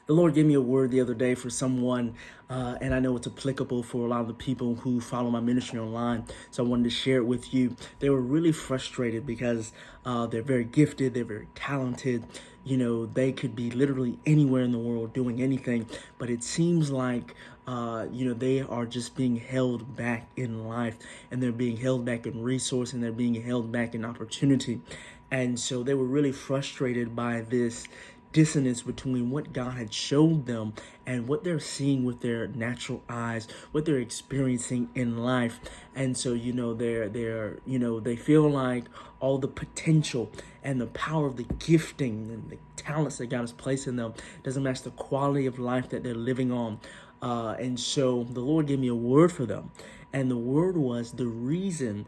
The Lord gave me a word the other day for someone, and I know it's applicable for a lot of the people who follow my ministry online. So I wanted to share it with you. They were really frustrated because they're very gifted, they're very talented. You know, they could be literally anywhere in the world doing anything, but it seems like they are just being held back in life, and they're being held back in resource, and they're being held back in opportunity. And so they were really frustrated by this dissonance between what God had showed them and what they're seeing with their natural eyes, what they're experiencing in life. And so, they feel like all the potential and the power of the gifting and the talents that God has placed in them doesn't match the quality of life that they're living on. And so the Lord gave me a word for them. And the word was the reason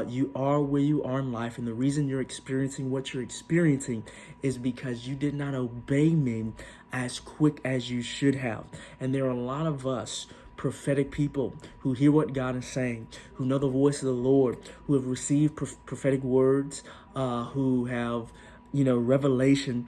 you are where you are in life, and the reason you're experiencing what you're experiencing is because you did not obey me as quick as you should have. And there are a lot of us prophetic people who hear what God is saying, who know the voice of the Lord, who have received prophetic words, who have, revelation.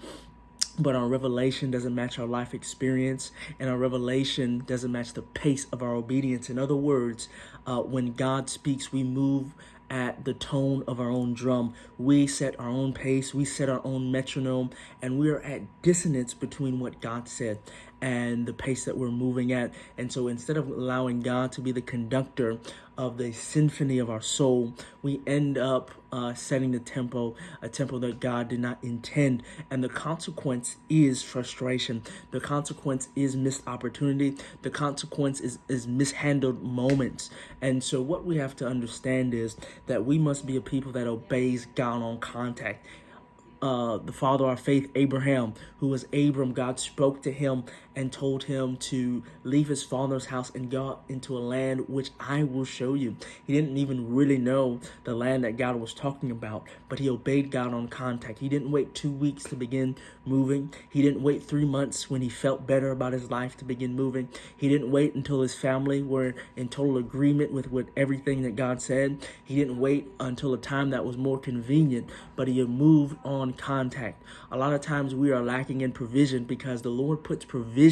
But our revelation doesn't match our life experience, and our revelation doesn't match the pace of our obedience. In other words, when God speaks, we move at the tone of our own drum. We set our own pace, we set our own metronome, and we are at dissonance between what God said and the pace that we're moving at. And so instead of allowing God to be the conductor of the symphony of our soul, we end up setting the tempo, a tempo that God did not intend. And the consequence is frustration. The consequence is missed opportunity. The consequence is mishandled moments. And so what we have to understand is that we must be a people that obeys God on contact. The father of our faith, Abraham, who was Abram, God spoke to him and told him to leave his father's house and go into a land which I will show you. He didn't even really know the land that God was talking about, but he obeyed God on contact. He didn't wait 2 weeks to begin moving. He didn't wait 3 months when he felt better about his life to begin moving. He didn't wait until his family were in total agreement with everything that God said. He didn't wait until a time that was more convenient, but he moved on contact. A lot of times we are lacking in provision because the Lord puts provision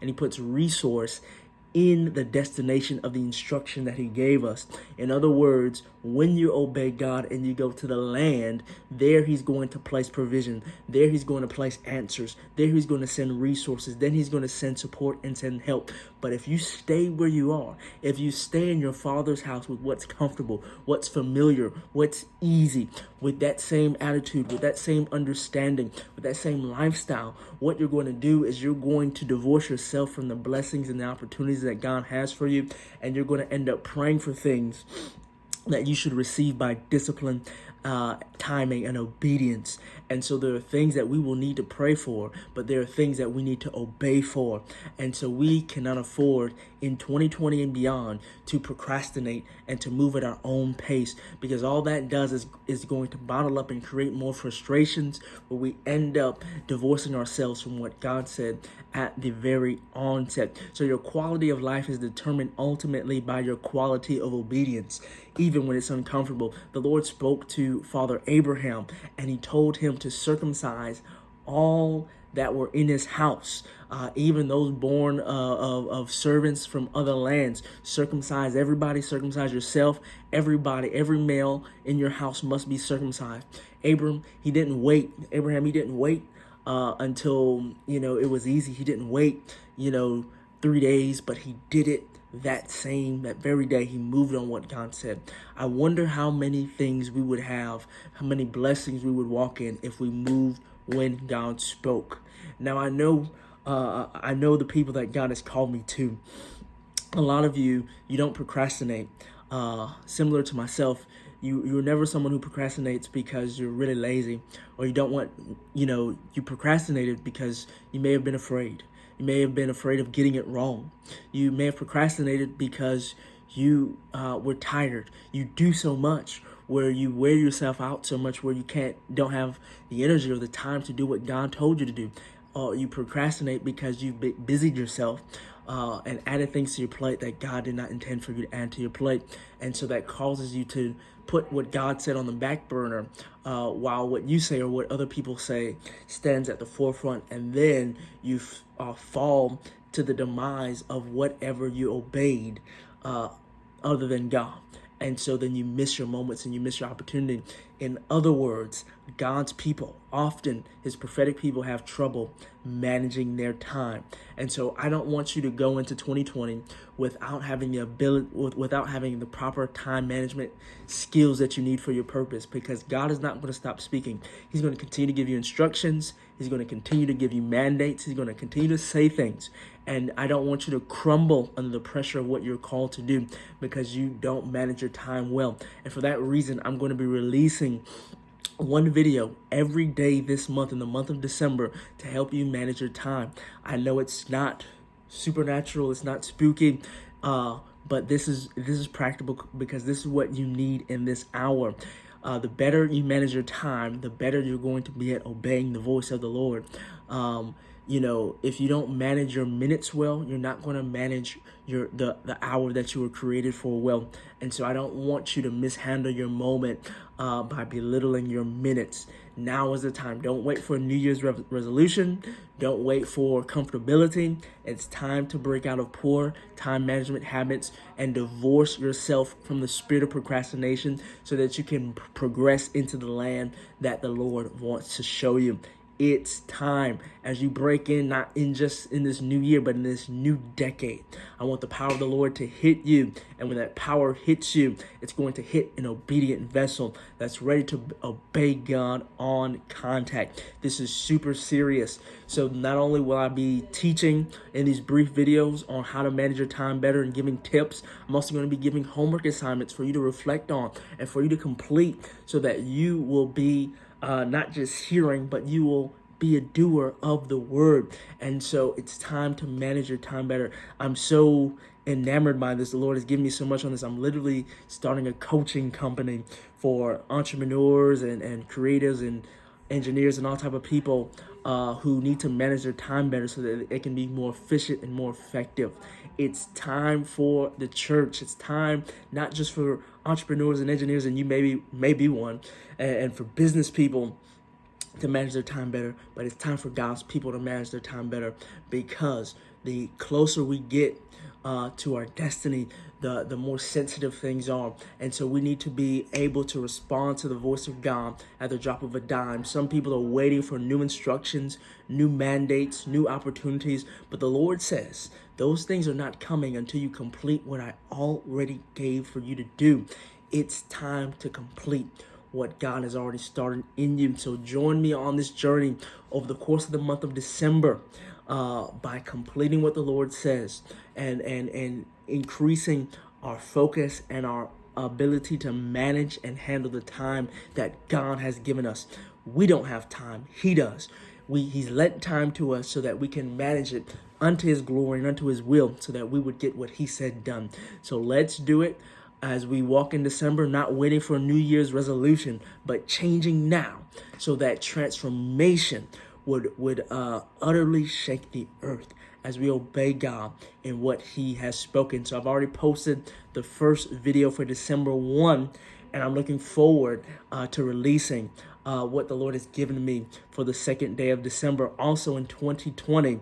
and he puts resource in the destination of the instruction that he gave us. In other words, when you obey God and you go to the land, there he's going to place provision. There he's going to place answers. There he's going to send resources. Then he's going to send support and send help. But if you stay where you are, if you stay in your father's house with what's comfortable, what's familiar, what's easy, with that same attitude, with that same understanding, with that same lifestyle, what you're going to do is you're going to divorce yourself from the blessings and the opportunities that God has for you, and you're going to end up praying for things that you should receive by discipline, timing, and obedience. And so there are things that we will need to pray for, but there are things that we need to obey for. And so we cannot afford in 2020 and beyond to procrastinate and to move at our own pace, because all that does is going to bottle up and create more frustrations, where we end up divorcing ourselves from what God said at the very onset. So your quality of life is determined ultimately by your quality of obedience, even when it's uncomfortable. The Lord spoke to Father Abraham, and he told him to circumcise all that were in his house, even those born of servants from other lands. Circumcise everybody, circumcise yourself, everybody, every male in your house must be circumcised. Abraham, he didn't wait until, it was easy. He didn't wait, 3 days, but he did it that very day. He moved on what God said. I wonder how many things we would have, how many blessings we would walk in if we moved when God spoke. Now I know the people that God has called me to. A lot of you don't procrastinate. Similar to myself, you're never someone who procrastinates because you're really lazy, or you don't want, you procrastinated because you may have been afraid. You may have been afraid of getting it wrong. You may have procrastinated because you were tired. You do so much, where you wear yourself out so much, where you don't have the energy or the time to do what God told you to do. or you procrastinate because you've busied yourself and added things to your plate that God did not intend for you to add to your plate. And so that causes you to put what God said on the back burner, while what you say or what other people say stands at the forefront. And then you fall to the demise of whatever you obeyed other than God. And so then you miss your moments and you miss your opportunity. In other words, God's people, often his prophetic people, have trouble managing their time. And so I don't want you to go into 2020 without having the ability, without having the proper time management skills that you need for your purpose, because God is not going to stop speaking. He's going to continue to give you instructions. He's going to continue to give you mandates. He's going to continue to say things. And I don't want you to crumble under the pressure of what you're called to do because you don't manage your time well. And for that reason, I'm going to be releasing one video every day this month, in the month of December, to help you manage your time. I know it's not supernatural, it's not spooky, but this is practical, because this is what you need in this hour. The better you manage your time, the better you're going to be at obeying the voice of the Lord. If you don't manage your minutes well, you're not going to manage the hour that you were created for well. And so I don't want you to mishandle your moment by belittling your minutes. Now is the time. Don't wait for a New Year's resolution. Don't wait for comfortability. It's time to break out of poor time management habits and divorce yourself from the spirit of procrastination so that you can progress into the land that the Lord wants to show you. It's time as you break in, not in just in this new year, but in this new decade. I want the power of the Lord to hit you. And when that power hits you, it's going to hit an obedient vessel that's ready to obey God on contact. This is super serious. So not only will I be teaching in these brief videos on how to manage your time better and giving tips, I'm also going to be giving homework assignments for you to reflect on and for you to complete so that you will be not just hearing, but you will be a doer of the word. And so it's time to manage your time better. I'm so enamored by this. The Lord has given me so much on this. I'm literally starting a coaching company for entrepreneurs and creatives and engineers and all type of people who need to manage their time better so that it can be more efficient and more effective. It's time for the church. It's time not just for entrepreneurs and engineers, and you may be one, and for business people to manage their time better, but it's time for God's people to manage their time better, because the closer we get to our destiny, the more sensitive things are. And so we need to be able to respond to the voice of God at the drop of a dime. Some people are waiting for new instructions, new mandates, new opportunities, but the Lord says those things are not coming until you complete what I already gave for you to do. It's time to complete what God has already started in you. So join me on this journey over the course of the month of December by completing what the Lord says and increasing our focus and our ability to manage and handle the time that God has given us. We don't have time. He does. He's lent time to us so that we can manage it unto his glory and unto his will, so that we would get what he said done. So let's do it as we walk in December, not waiting for a New Year's resolution, but changing now so that transformation would utterly shake the earth as we obey God in what he has spoken. So I've already posted the first video for December 1, and I'm looking forward to releasing what the Lord has given me for the second day of December. Also in 2020,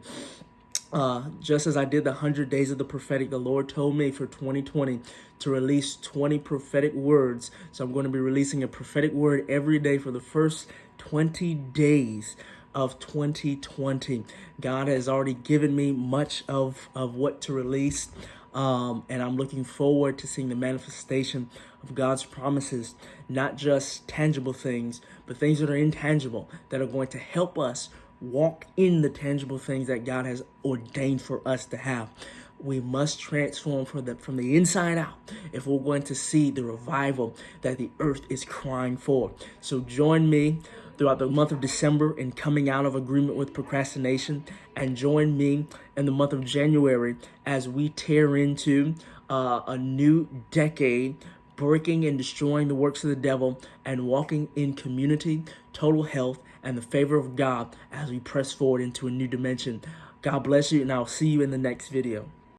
just as I did the 100 days of the prophetic, the Lord told me for 2020 to release 20 prophetic words. So I'm going to be releasing a prophetic word every day for the first 20 days of 2020. God has already given me much of what to release. And I'm looking forward to seeing the manifestation of God's promises, not just tangible things, but things that are intangible, that are going to help us walk in the tangible things that God has ordained for us to have. We must transform from the inside out if we're going to see the revival that the earth is crying for. So join me throughout the month of December in coming out of agreement with procrastination, and join me in the month of January as we tear into a new decade, breaking and destroying the works of the devil and walking in community, total health, and the favor of God as we press forward into a new dimension. God bless you, and I'll see you in the next video.